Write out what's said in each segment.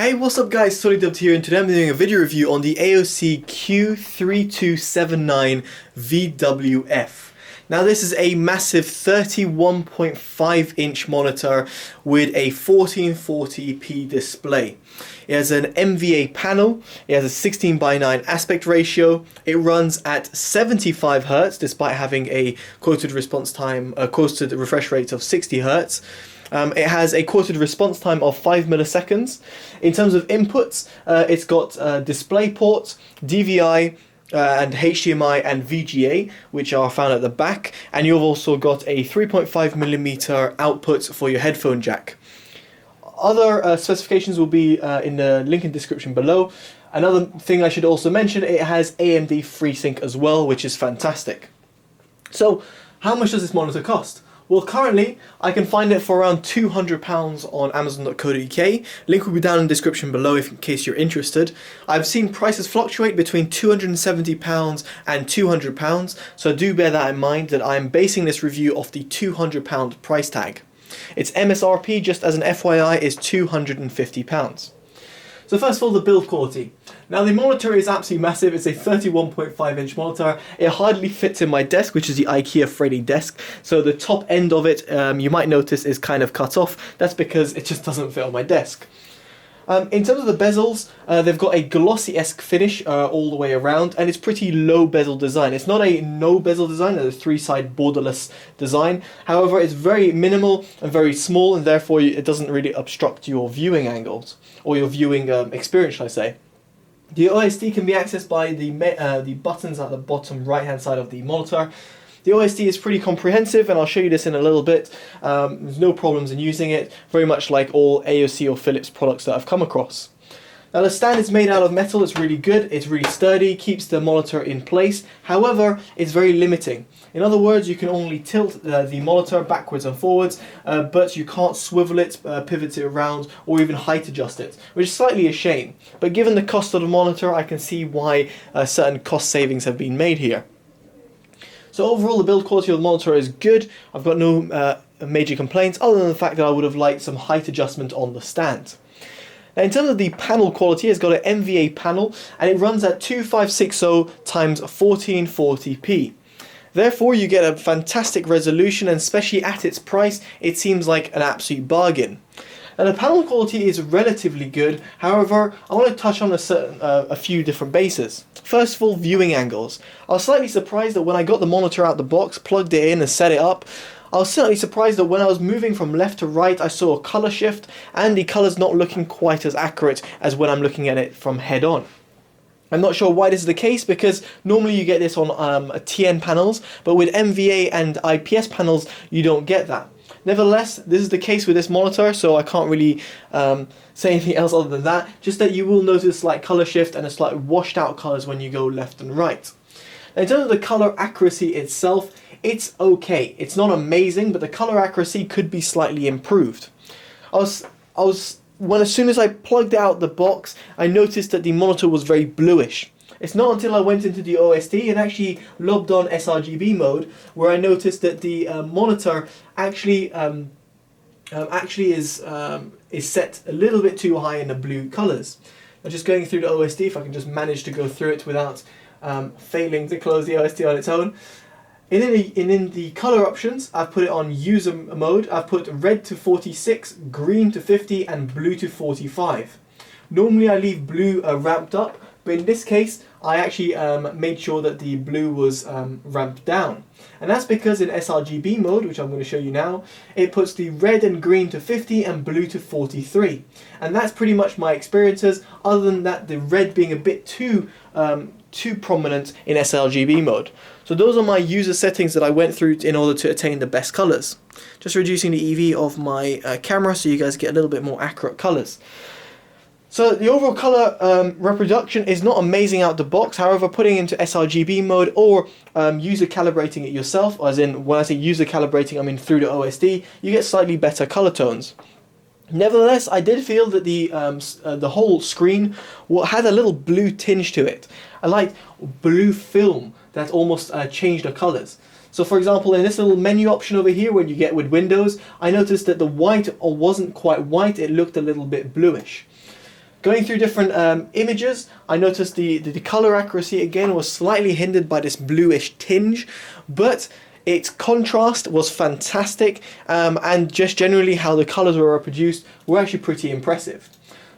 Hey, what's up guys, Totallydubbed here, and today I'm doing a video review on the AOC Q3279VWF. Now this is a massive 31.5 inch monitor with a 1440p display. It has an MVA panel, it has a 16:9 aspect ratio, it runs at 75 Hz despite having a quoted refresh rate of 60 Hz. It has a quoted response time of 5 milliseconds. In terms of inputs, it's got DisplayPort, DVI, and HDMI and VGA, which are found at the back, and you've also got a 3.5mm output for your headphone jack. Other specifications will be in the link in the description below. Another thing I should also mention, it has AMD FreeSync as well, which is fantastic. So, how much does this monitor cost? Well, currently, I can find it for around £200 on Amazon.co.uk. Link will be down in the description below in case you're interested. I've seen prices fluctuate between £270 and £200, so do bear that in mind that I'm basing this review off the £200 price tag. Its MSRP, just as an FYI, is £250. So first of all, the build quality. Now the monitor is absolutely massive. It's a 31.5 inch monitor. It hardly fits in my desk, which is the IKEA Freddy desk. So the top end of it, you might notice, is kind of cut off. That's because it just doesn't fit on my desk. In terms of the bezels, they've got a glossy-esque finish all the way around, and it's pretty low bezel design. It's not a no bezel design, it's a three-side borderless design. However, it's very minimal and very small, and therefore it doesn't really obstruct your viewing angles, or your viewing experience, shall I say. The OSD can be accessed by the buttons at the bottom right-hand side of the monitor. The OSD is pretty comprehensive, and I'll show you this in a little bit. There's no problems in using it, very much like all AOC or Philips products that I've come across. Now the stand is made out of metal, it's really good, it's really sturdy, keeps the monitor in place. However, it's very limiting. In other words, you can only tilt the monitor backwards and forwards, but you can't swivel it, pivot it around, or even height adjust it, which is slightly a shame. But given the cost of the monitor, I can see why certain cost savings have been made here. So overall, the build quality of the monitor is good. I've got no major complaints, other than the fact that I would have liked some height adjustment on the stand. Now, in terms of the panel quality, it's got an MVA panel, and it runs at 2560 x 1440p. Therefore, you get a fantastic resolution, and especially at its price, it seems like an absolute bargain. Now, the panel quality is relatively good. However, I want to touch on a few different bases. First of all, viewing angles. I was slightly surprised that when I got the monitor out the box, plugged it in and set it up, I was certainly surprised that when I was moving from left to right, I saw a color shift, and the colors not looking quite as accurate as when I'm looking at it from head on. I'm not sure why this is the case, because normally you get this on TN panels, but with MVA and IPS panels, you don't get that. Nevertheless, this is the case with this monitor, so I can't really say anything else other than that. Just that you will notice a slight color shift and a slight washed out colors when you go left and right. Now, in terms of the color accuracy itself, it's okay. It's not amazing, but the color accuracy could be slightly improved. As soon as I plugged out the box, I noticed that the monitor was very bluish. It's not until I went into the OSD and actually logged on sRGB mode where I noticed that the monitor actually is set a little bit too high in the blue colors. Now, just going through the OSD, if I can just manage to go through it without failing to close the OSD on its own. In the color options, I've put it on user mode. I've put red to 46, green to 50, and blue to 45. Normally I leave blue ramped up, but in this case I actually made sure that the blue was ramped down. And that's because in sRGB mode, which I'm going to show you now, it puts the red and green to 50 and blue to 43. And that's pretty much my experiences, other than that the red being a bit too prominent in sRGB mode. So those are my user settings that I went through in order to attain the best colors. Just reducing the EV of my camera so you guys get a little bit more accurate colors. So the overall color reproduction is not amazing out the box. However, putting it into sRGB mode or user calibrating it yourself, as in when I say user calibrating, I mean through the OSD, you get slightly better color tones. Nevertheless, I did feel that the whole screen had a little blue tinge to it. I liked blue film that almost changed the colors. So for example, in this little menu option over here, when you get with Windows, I noticed that the white wasn't quite white, it looked a little bit bluish. Going through different images, I noticed the color accuracy again was slightly hindered by this bluish tinge, but its contrast was fantastic, and just generally how the colors were reproduced were actually pretty impressive.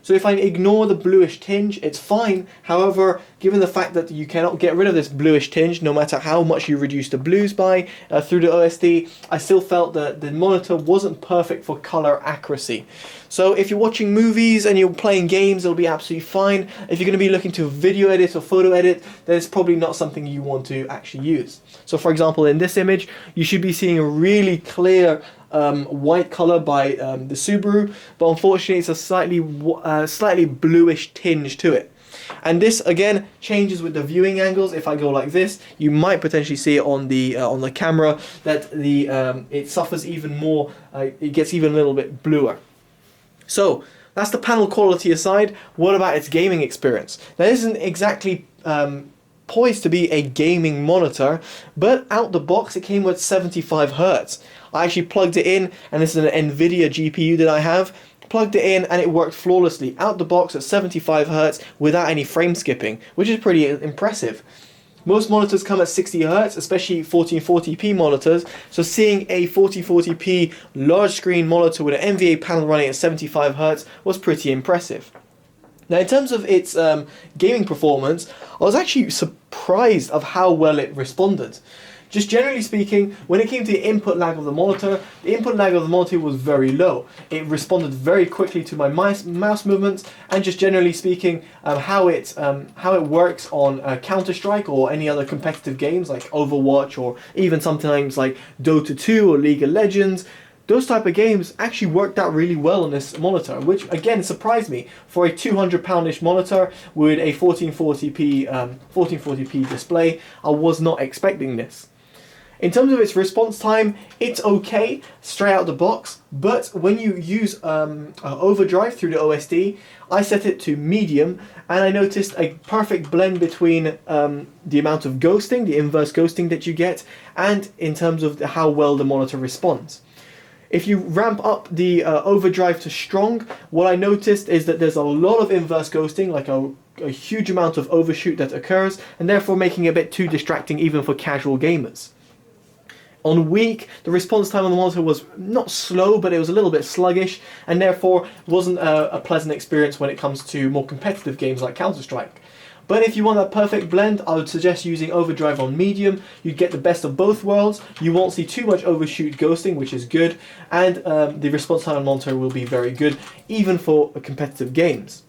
So if I ignore the bluish tinge, it's fine. However, given the fact that you cannot get rid of this bluish tinge no matter how much you reduce the blues by through the OSD, I still felt that the monitor wasn't perfect for color accuracy. So if you're watching movies and you're playing games, it'll be absolutely fine. If you're going to be looking to video edit or photo edit, then it's probably not something you want to actually use. So for example, in this image, you should be seeing a really clear white color by the Subaru, but unfortunately it's a slightly bluish tinge to it. And this again changes with the viewing angles. If I go like this, you might potentially see it on the camera that it suffers even more. It gets even a little bit bluer. So that's the panel quality aside. What about its gaming experience? Now, this isn't exactly poised to be a gaming monitor, but out the box it came with 75 Hz. I actually plugged it in, and this is an NVIDIA GPU that I have. Plugged it in and it worked flawlessly out the box at 75 Hz without any frame skipping, which is pretty impressive. Most monitors come at 60 Hz, especially 1440p monitors, so seeing a 1440p large screen monitor with an NVA panel running at 75 Hz was pretty impressive. Now, in terms of its gaming performance, I was actually surprised of how well it responded. Just generally speaking, when it came to the input lag of the monitor was very low. It responded very quickly to my mouse movements, and just generally speaking, how it works on Counter-Strike or any other competitive games like Overwatch, or even sometimes like Dota 2 or League of Legends. Those type of games actually worked out really well on this monitor, which again surprised me. For a £200-ish monitor with a 1440p display, I was not expecting this. In terms of its response time, it's okay straight out the box, but when you use overdrive through the OSD, I set it to medium, and I noticed a perfect blend between the amount of ghosting, the inverse ghosting that you get, and in terms of how well the monitor responds. If you ramp up the overdrive to strong, what I noticed is that there's a lot of inverse ghosting, like a huge amount of overshoot that occurs, and therefore making it a bit too distracting even for casual gamers. On weak, the response time on the monitor was not slow, but it was a little bit sluggish, and therefore wasn't a pleasant experience when it comes to more competitive games like Counter-Strike. But if you want that perfect blend, I would suggest using overdrive on medium. You'd get the best of both worlds. You won't see too much overshoot ghosting, which is good, and the response time on the monitor will be very good, even for competitive games.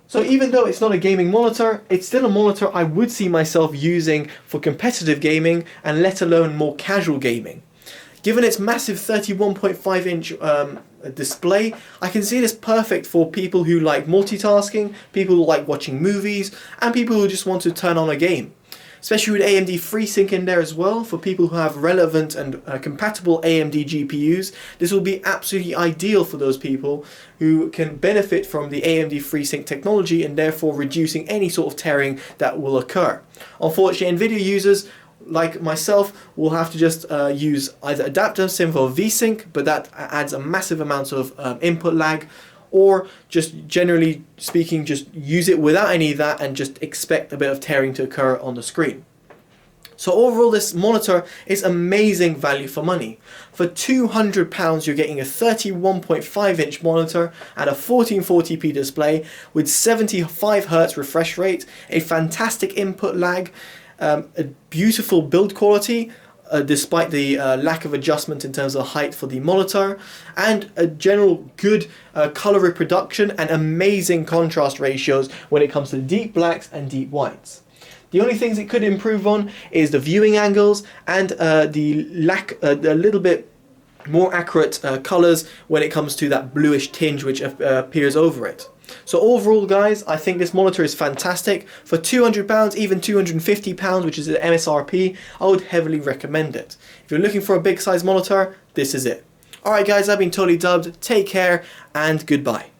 So even though it's not a gaming monitor, it's still a monitor I would see myself using for competitive gaming, and let alone more casual gaming. Given its massive 31.5-inch display, I can see this perfect for people who like multitasking, people who like watching movies, and people who just want to turn on a game. Especially with AMD FreeSync in there as well, for people who have relevant and compatible AMD GPUs, this will be absolutely ideal for those people who can benefit from the AMD FreeSync technology and therefore reducing any sort of tearing that will occur. Unfortunately, NVIDIA users like myself will have to just use either adaptive sync or VSync, but that adds a massive amount of input lag, or just generally speaking, just use it without any of that and just expect a bit of tearing to occur on the screen. So overall, this monitor is amazing value for money. For £200, you're getting a 31.5-inch monitor and a 1440p display with 75 Hz refresh rate, a fantastic input lag, a beautiful build quality, despite the lack of adjustment in terms of height for the monitor, and a general good color reproduction and amazing contrast ratios when it comes to deep blacks and deep whites. The only things it could improve on is the viewing angles and the lack, a little bit more accurate colors when it comes to that bluish tinge which appears over it. So overall, guys, I think this monitor is fantastic. For £200, even £250, which is the MSRP, I would heavily recommend it. If you're looking for a big size monitor, this is it. Alright guys, I've been Totally Dubbed. Take care and goodbye.